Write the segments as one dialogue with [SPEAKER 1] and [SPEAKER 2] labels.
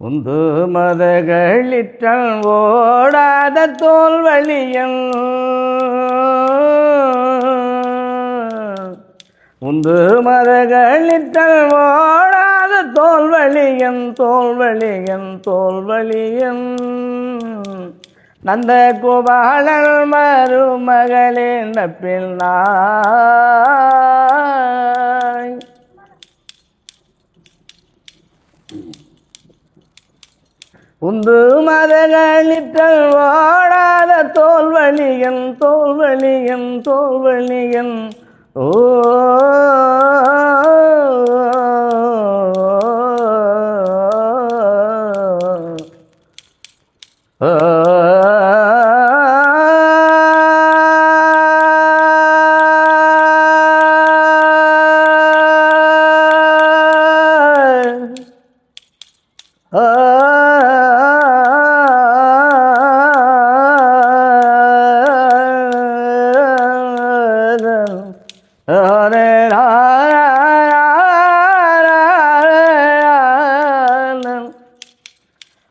[SPEAKER 1] உந்து மதகளிற்றல் ஓடாத தோல்வழியன் உந்து மதகளிற்றல் ஓடாத தோல்வழியன் தோல்வழியன் தோல்வழியன் நந்த கோபாலன் மருமகளே பின்னாய் உந்து மதகளிற்றல் ஓடாத தோல்வழியன் தோல்வழியன் தோல்வழியன் ஓ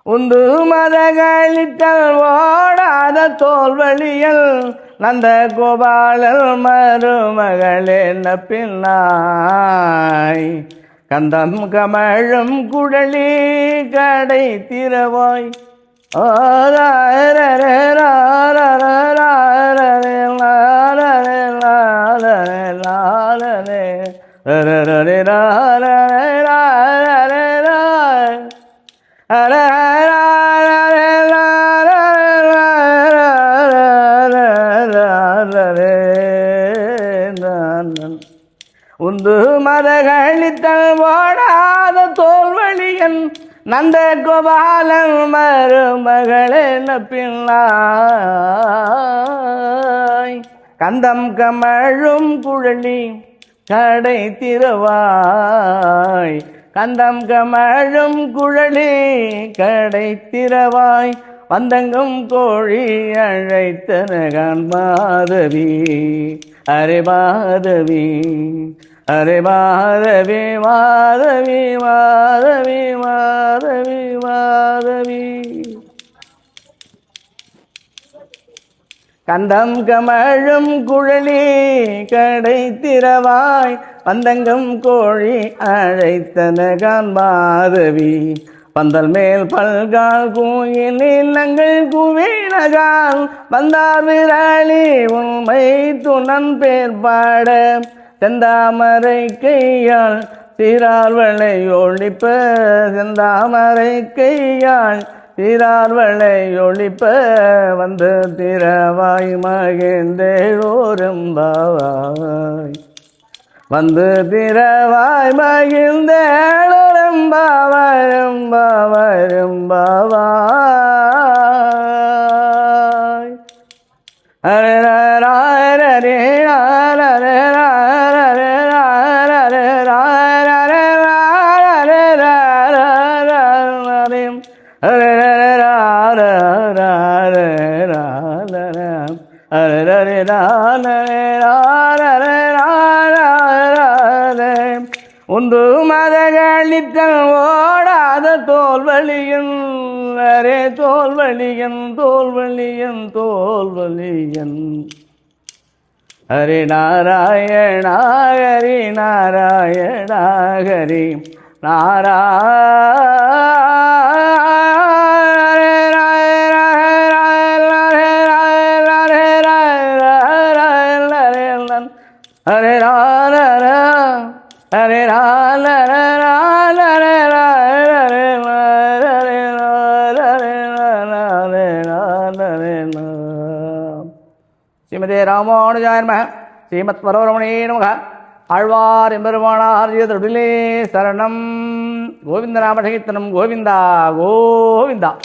[SPEAKER 1] உந்து மதகளிற்றல் ஓடாத தோல்வழியல் நந்த கோபாலன் மருமகளே பின்னாய் கந்தம் கமழும் குழலி கடை திறவாய் உந்து மதகளிற்றல் ஓடாத தோல்வழியன் நந்த கோபாலன் மருமகளே பின்னாய் கந்தம் கமழும் குழலி கடை திறவாய் கந்தம் கமழும் குழலி கடை திறவாய் வந்தங்கும் கோழி அழைத்தனகான் மாதவி அரே மாதவி அரே மாதவி மாதவி மாதவி மாதவி மாதவி கந்தம் கமழும் குழலி கடை திறவாய் வந்தங்கும் கோழி அழைத்தனகான் மாதவி பந்தல் மேல் பல்கால் கூயினில் நங்கள் குவினகால் வந்தார் விராளி உண்மை துணன் பேர் பாட செந்தாமரை கையால் சீரார்வளை ஒழிப்ப செந்தாமரை கையால் சீரார்வளை ஒழிப்ப வந்து திறவாய் மகிழ்ந்தேழோரம்பாவாய் வந்து திறவாய் மகிழ்ந்தேழோரம்பாவாய் அரே அரே உந்து மதகளிற்றல் ஓடாத தோல்வழியன் அரே தோல்வழியன் தோல்வழியன் தோல்வழியன் ஹரி நாராயண ஹரி நாராயண ஹரி ஹரே ரால ஸ்ரீமதே ராமானுஜாய நம. ஸ்ரீமத் பரவரமணே நமக. ஆழ்வார் எம்பெருமானார் திருடிலே சரணம். கோவிந்த நாம சங்கீர்த்தனம். கோவிந்தா கோவிந்தா.